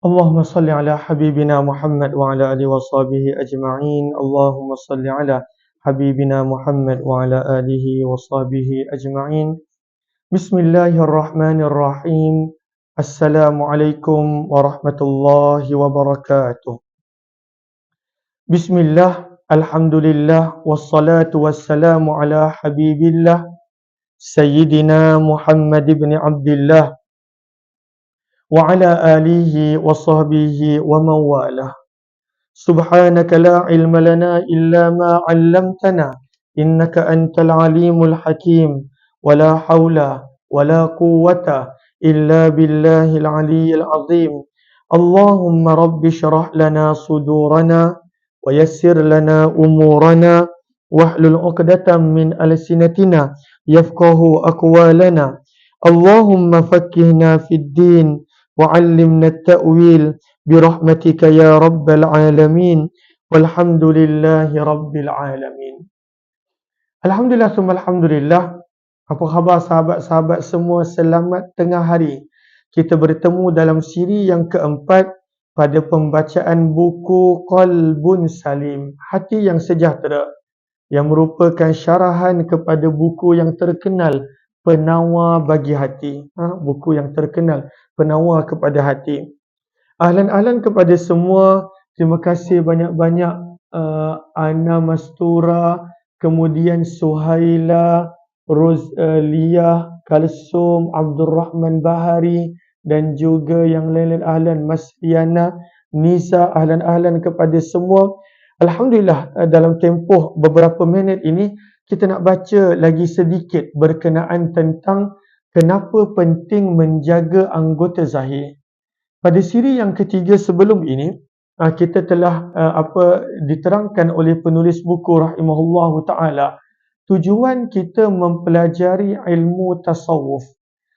اللهم صل على حبيبنا محمد وعلى آله وصحبه أجمعين. اللهم صل على حبيبنا محمد وعلى آله وصحبه أجمعين. بسم الله الرحمن الرحيم. السلام عليكم ورحمة الله وبركاته. بسم الله، الحمد لله، والصلاة والسلام على حبيب الله سيدنا محمد بن عبد الله وعلى آله وصحبه ومن والاه. سبحانك لا علم لنا إلا ما علمتنا إنك أنت العليم الحكيم ولا حول ولا قوة إلا بالله العلي العظيم. اللهم رب اشرح لنا صدورنا ويسر لنا أمورنا واحلل عقدة من ألسنتنا يفقه أقوالنا. اللهم فقهنا في الدين وعلمنا التأويل برحمتك يا رب العالمين والحمد لله رب العالمين. Alhamdulillah summa alhamdulillah. Apa khabar sahabat-sahabat semua? Selamat tengah hari. Kita bertemu dalam siri yang keempat pada pembacaan buku Qalbun Salim, Hati yang Sejahtera, yang merupakan syarahan kepada buku yang terkenal, Penawar bagi Hati. Buku yang terkenal, Penawar kepada Hati. Ahlan-ahlan kepada semua. Terima kasih banyak-banyak Ana Mastura, kemudian Suhaila, Rozlia, Kalsum, Abdul Rahman Bahari dan juga yang lain-lain ahlan, Mas Yana, Nisa, ahlan-ahlan kepada semua. Alhamdulillah, dalam tempoh beberapa minit ini kita nak baca lagi sedikit berkenaan tentang kenapa penting menjaga anggota zahir. Pada siri yang ketiga sebelum ini, kita telah diterangkan oleh penulis buku rahimahullahu taala, tujuan kita mempelajari ilmu tasawuf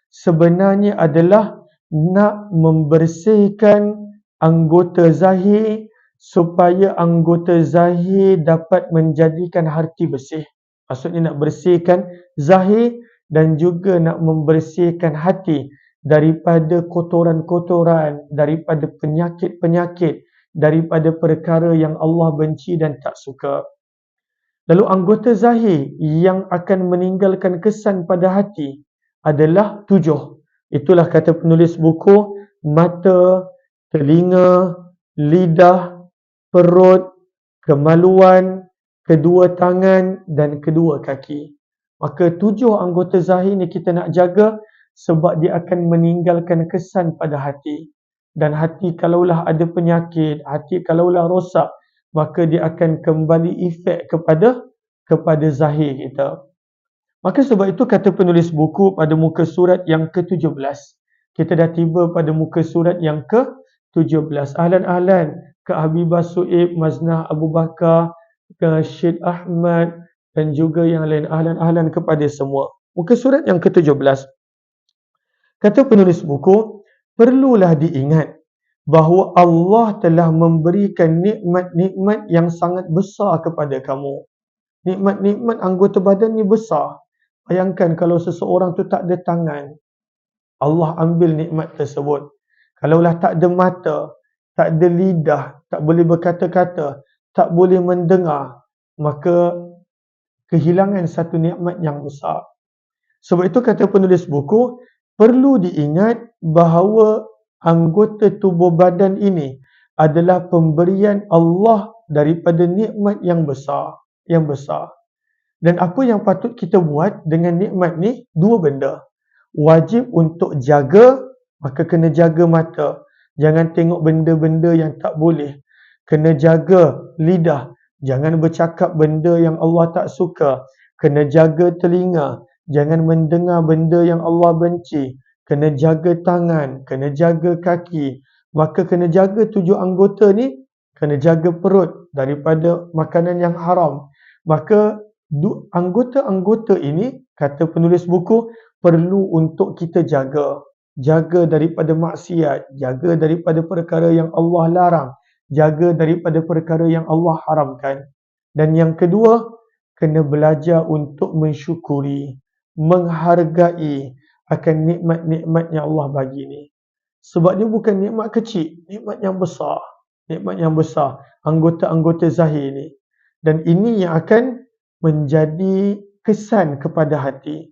sebenarnya adalah nak membersihkan anggota zahir supaya anggota zahir dapat menjadikan hati bersih. Maksudnya nak bersihkan zahir dan juga nak membersihkan hati daripada kotoran-kotoran, daripada penyakit-penyakit, daripada perkara yang Allah benci dan tak suka. Lalu anggota zahir yang akan meninggalkan kesan pada hati adalah 7. Itulah kata penulis buku, mata, telinga, lidah, perut, kemaluan, kedua tangan dan kedua kaki. Maka 7 anggota zahir ni kita nak jaga sebab dia akan meninggalkan kesan pada hati. Dan hati kalaulah ada penyakit, hati kalaulah rosak, maka dia akan kembali efek kepada zahir kita. Maka sebab itu kata penulis buku pada muka surat yang ke-17. Kita dah tiba pada muka surat yang ke-17. Ahlan-ahlan ke Habibah Suib, Maznah Abu Bakar, ke Syed Ahmad dan juga yang lain, ahlan-ahlan kepada semua. Muka surat yang ke-17. Kata penulis buku, perlulah diingat bahawa Allah telah memberikan nikmat-nikmat yang sangat besar kepada kamu. Nikmat-nikmat anggota badan ni besar. Bayangkan kalau seseorang tu tak ada tangan, Allah ambil nikmat tersebut. Kalaulah tak ada mata, tak ada lidah, tak boleh berkata-kata, tak boleh mendengar, maka kehilangan satu nikmat yang besar. Sebab itu kata penulis buku, perlu diingat bahawa anggota tubuh badan ini adalah pemberian Allah daripada nikmat yang besar. Dan apa yang patut kita buat dengan nikmat ni? 2 benda. Wajib untuk jaga, maka kena jaga mata. Jangan tengok benda-benda yang tak boleh. Kena jaga lidah. Jangan bercakap benda yang Allah tak suka. Kena jaga telinga. Jangan mendengar benda yang Allah benci. Kena jaga tangan, kena jaga kaki. Maka kena jaga 7 anggota ni. Kena jaga perut daripada makanan yang haram. Maka anggota-anggota ini, kata penulis buku, perlu untuk kita jaga. Jaga daripada maksiat, jaga daripada perkara yang Allah larang, jaga daripada perkara yang Allah haramkan. Dan yang kedua, kena belajar untuk mensyukuri, menghargai akan nikmat-nikmat yang Allah bagi ni. Sebab dia bukan nikmat kecil, nikmat yang besar. Nikmat yang besar, anggota-anggota zahir ni. Dan ini yang akan menjadi kesan kepada hati.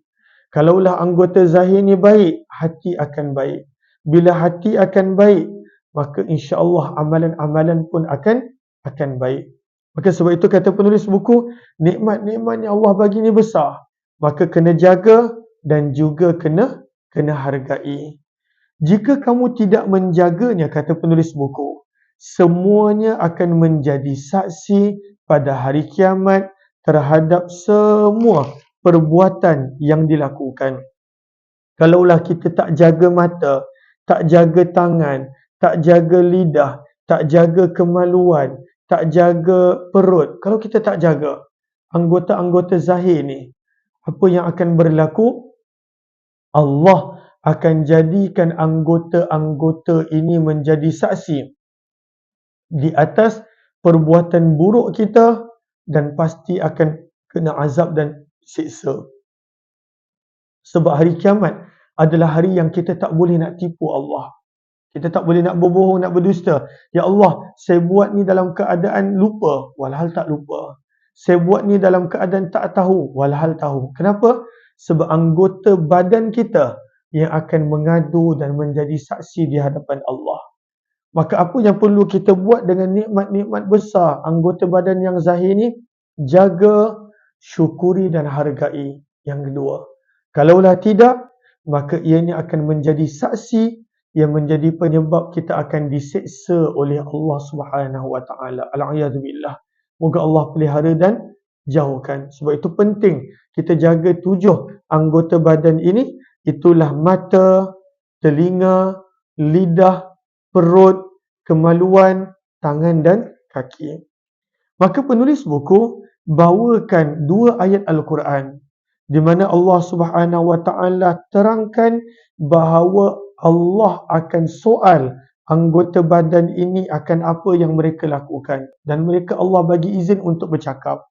Kalaulah anggota zahir ni baik, hati akan baik. Bila hati akan baik, maka insya-Allah amalan-amalan pun akan baik. Maka sebab itu kata penulis buku, nikmat-nikmat yang Allah bagi ni besar. Maka kena jaga dan juga kena hargai. Jika kamu tidak menjaganya, kata penulis buku, semuanya akan menjadi saksi pada hari kiamat terhadap semua perbuatan yang dilakukan. Kalaulah kita tak jaga mata, tak jaga tangan, tak jaga lidah, tak jaga kemaluan, tak jaga perut, kalau kita tak jaga anggota-anggota zahir ni, apa yang akan berlaku? Allah akan jadikan anggota-anggota ini menjadi saksi di atas perbuatan buruk kita dan pasti akan kena azab dan siksa. Sebab hari kiamat adalah hari yang kita tak boleh nak tipu Allah. Kita tak boleh nak berbohong, nak berdusta. Ya Allah, saya buat ni dalam keadaan lupa, walhal tak lupa. Saya buat ni dalam keadaan tak tahu, walhal tahu. Kenapa? Sebab anggota badan kita yang akan mengadu dan menjadi saksi di hadapan Allah. Maka apa yang perlu kita buat dengan nikmat-nikmat besar anggota badan yang zahir ni? Jaga, syukuri dan hargai. Yang kedua, kalaulah tidak, maka ianya akan menjadi saksi yang menjadi penyebab kita akan diseksa oleh Allah Subhanahu Wa Taala. Al-'iyadzubillah. Moga Allah pelihara dan jauhkan. Sebab itu penting kita jaga 7 anggota badan ini. Itulah mata, telinga, lidah, perut, kemaluan, tangan dan kaki. Maka penulis buku bawakan 2 ayat Al-Quran di mana Allah Subhanahu Wa Taala terangkan bahawa Allah akan soal anggota badan ini akan apa yang mereka lakukan, dan mereka Allah bagi izin untuk bercakap.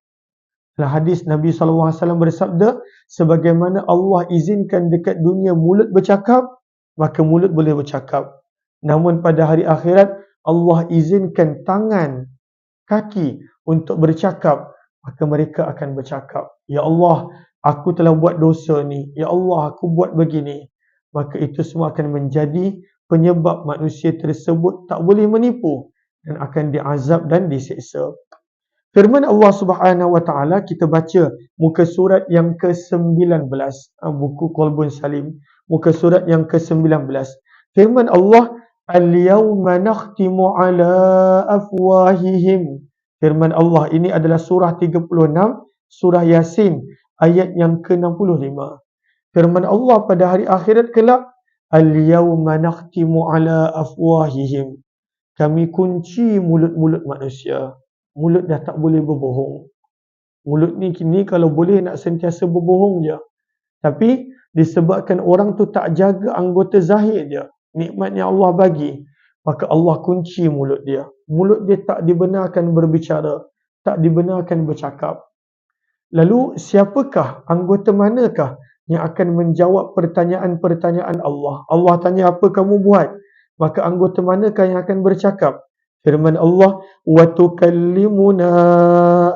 Dalam hadis Nabi SAW bersabda, sebagaimana Allah izinkan dekat dunia mulut bercakap, maka mulut boleh bercakap. Namun pada hari akhirat Allah izinkan tangan, kaki untuk bercakap, maka mereka akan bercakap. Ya Allah, aku telah buat dosa ni. Ya Allah, aku buat begini. Maka itu semua akan menjadi penyebab manusia tersebut tak boleh menipu dan akan diazab dan diseksa. Firman Allah Subhanahu Wa Taala, kita baca muka surat yang ke-19, buku Qalbun Salim, muka surat yang ke-19. Firman Allah, Al-yawma nakhtimu ala afwahihim. Firman Allah ini adalah surah 36, surah Yasin, ayat yang ke-65. Firman Allah pada hari akhirat kelak, Al-yawma nakhtimu ala afwahihim. Kami kunci mulut-mulut manusia. Mulut dah tak boleh berbohong. Mulut ni kini kalau boleh nak sentiasa berbohong je. Tapi disebabkan orang tu tak jaga anggota zahir dia, nikmat yang Allah bagi, maka Allah kunci mulut dia. Mulut dia tak dibenarkan berbicara, tak dibenarkan bercakap. Lalu siapakah, anggota manakah yang akan menjawab pertanyaan-pertanyaan Allah? Allah tanya, apa kamu buat? Maka anggota manakah yang akan bercakap? Firman Allah, wa tukallimuna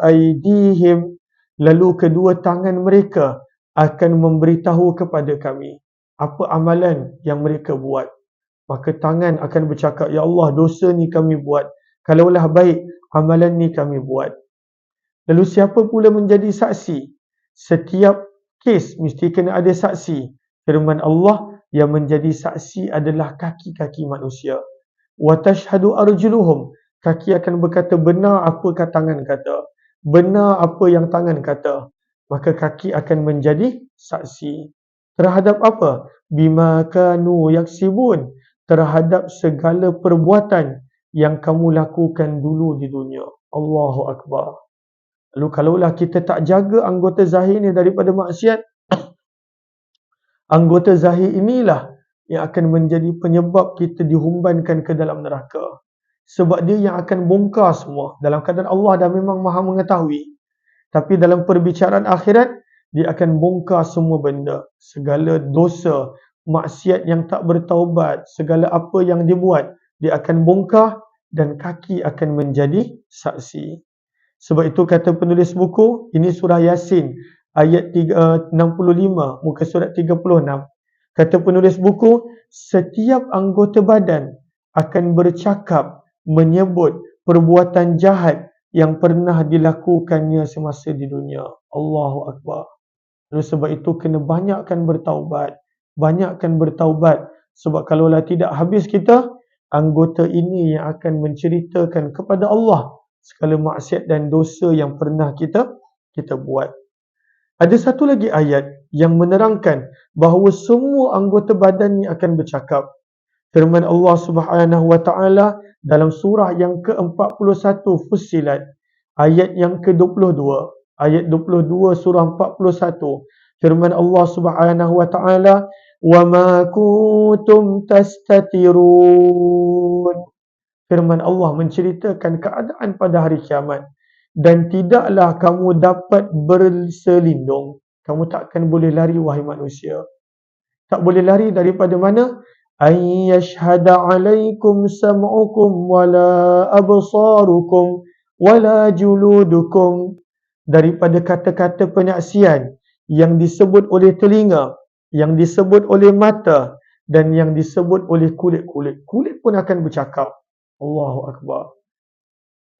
aydihim. Lalu kedua tangan mereka akan memberitahu kepada kami apa amalan yang mereka buat. Maka tangan akan bercakap, ya Allah, dosa ni kami buat. Kalaulah baik, amalan ni kami buat. Lalu siapa pula menjadi saksi? Setiap kes mesti kena ada saksi. Firman Allah, yang menjadi saksi adalah kaki-kaki manusia. Wa tashhadu arjuluhum. Kaki akan berkata benar apa tangan kata. Benar apa yang tangan kata. Maka kaki akan menjadi saksi. Terhadap apa? Bima kanu yaksibun. Terhadap segala perbuatan yang kamu lakukan dulu di dunia. Allahu Akbar. Lalu kalaulah kita tak jaga anggota zahir ni daripada maksiat, anggota zahir inilah yang akan menjadi penyebab kita dihumbankan ke dalam neraka. Sebab dia yang akan bongkar semua. Dalam keadaan Allah dah memang maha mengetahui. Tapi dalam perbicaraan akhirat, dia akan bongkar semua benda. Segala dosa, maksiat yang tak bertaubat, segala apa yang dibuat, dia akan bongkar dan kaki akan menjadi saksi. Sebab itu kata penulis buku, ini surah Yasin, ayat 65, muka surat 36. Kata penulis buku, setiap anggota badan akan bercakap, menyebut perbuatan jahat yang pernah dilakukannya semasa di dunia. Allahu Akbar. Oleh sebab itu kena banyakkan bertaubat. Banyakkan bertaubat. Sebab kalaulah tidak habis kita, anggota ini yang akan menceritakan kepada Allah segala maksiat dan dosa yang pernah kita buat. Ada satu lagi ayat yang menerangkan bahawa semua anggota badan ini akan bercakap. Firman Allah Subhanahu wa taala dalam surah yang ke-41 Fussilat, ayat yang ke-22. Ayat 22 surah 41. Firman Allah Subhanahu wa taala, "Wa ma kuntum tastatirun." Firman Allah menceritakan keadaan pada hari kiamat. Dan tidaklah kamu dapat berselindung. Kamu takkan boleh lari, wahai manusia. Tak boleh lari daripada mana? Ay yashhada alaikum sam'ukum wala absarukum wala juludukum. Daripada kata-kata penyaksian yang disebut oleh telinga, yang disebut oleh mata, dan yang disebut oleh kulit-kulit. Kulit pun akan bercakap. Allahu Akbar.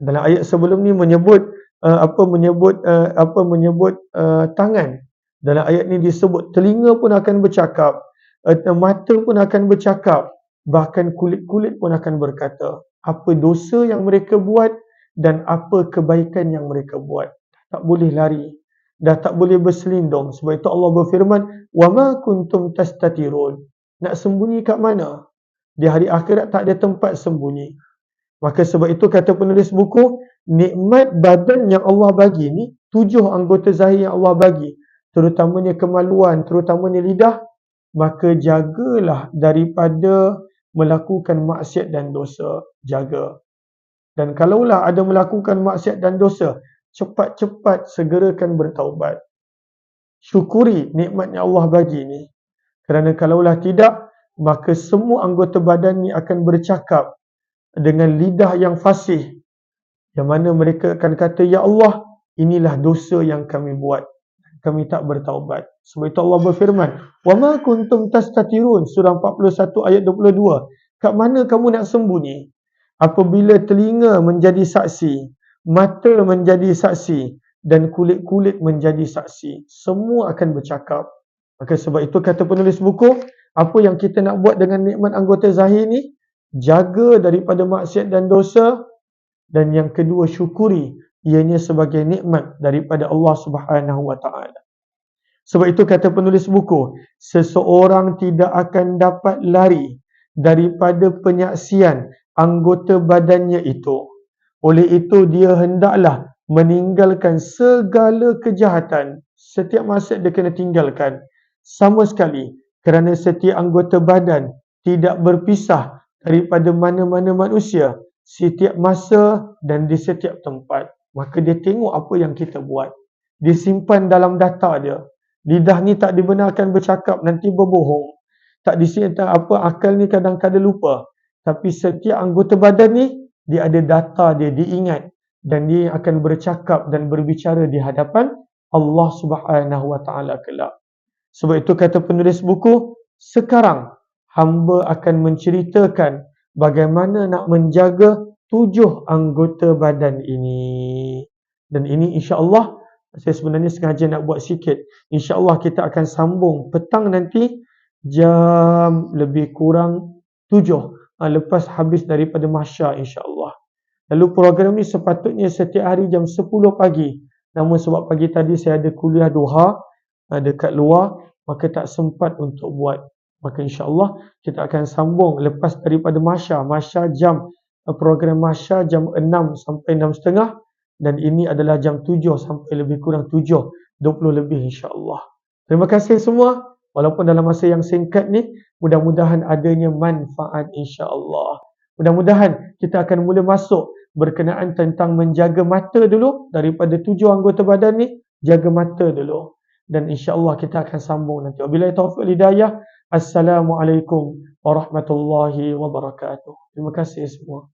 Dalam ayat sebelum ni menyebut tangan. Dalam ayat ni disebut telinga pun akan bercakap, mata pun akan bercakap, bahkan kulit-kulit pun akan berkata apa dosa yang mereka buat dan apa kebaikan yang mereka buat. Tak boleh lari, dah tak boleh berselindung. Sebab itu Allah berfirman, "Wa ma kuntum tastatirun." Nak sembunyi kat mana? Di hari akhirat tak ada tempat sembunyi. Maka sebab itu kata penulis buku, nikmat badan yang Allah bagi ni, 7 anggota zahir yang Allah bagi, terutamanya kemaluan, terutamanya lidah, maka jagalah daripada melakukan maksiat dan dosa. Jaga. Dan kalaulah ada melakukan maksiat dan dosa, cepat-cepat segerakan bertaubat. Syukuri nikmat yang Allah bagi ni. Kerana kalaulah tidak, maka semua anggota badan ni akan bercakap dengan lidah yang fasih, yang mana mereka akan kata, "Ya Allah, inilah dosa yang kami buat. Kami tak bertaubat." Sebab itu Allah berfirman, "Wa ma kuntum tastatirun." Surah 41 ayat 22. Kat mana kamu nak sembunyi? Apabila telinga menjadi saksi, mata menjadi saksi, dan kulit-kulit menjadi saksi, semua akan bercakap. Maka sebab itu kata penulis buku, apa yang kita nak buat dengan nikmat anggota zahir ni? Jaga daripada maksiat dan dosa. Dan yang kedua, syukuri ianya sebagai nikmat daripada Allah Subhanahu wa taala. Sebab itu kata penulis buku, seseorang tidak akan dapat lari daripada penyaksian anggota badannya itu. Oleh itu dia hendaklah meninggalkan segala kejahatan. Setiap maksiat dia kena tinggalkan sama sekali, kerana setiap anggota badan tidak berpisah daripada mana-mana manusia, setiap masa dan di setiap tempat. Maka dia tengok apa yang kita buat. Dia simpan dalam data dia. Lidah ni tak dibenarkan bercakap, nanti berbohong. Tak disimpan apa, akal ni kadang-kadang lupa. Tapi setiap anggota badan ni, dia ada data dia, diingat. Dan dia akan bercakap dan berbicara di hadapan Allah Subhanahu wa taala kelak. Sebab itu kata penulis buku, sekarang hamba akan menceritakan bagaimana nak menjaga 7 anggota badan ini. Dan ini insya-Allah, saya sebenarnya sengaja nak buat sikit. InsyaAllah kita akan sambung petang nanti jam lebih kurang 7. Lepas habis daripada Masya insya-Allah. Lalu program ni sepatutnya setiap hari jam 10 pagi. Namun sebab pagi tadi saya ada kuliah duha dekat luar, maka tak sempat untuk buat. Maka insya-Allah kita akan sambung lepas daripada Masya. Program Masya jam 6 sampai 6.30. Dan ini adalah jam 7 sampai lebih kurang 7.20 lebih insya-Allah. Terima kasih semua. Walaupun dalam masa yang singkat ni, mudah-mudahan adanya manfaat insya-Allah. Mudah-mudahan kita akan mula masuk berkenaan tentang menjaga mata dulu. Daripada 7 anggota badan ni, jaga mata dulu. dan insya-Allah kita akan sambung nanti. Wabillahi taufiq wal hidayah. Assalamualaikum warahmatullahi wabarakatuh. Terima kasih semua.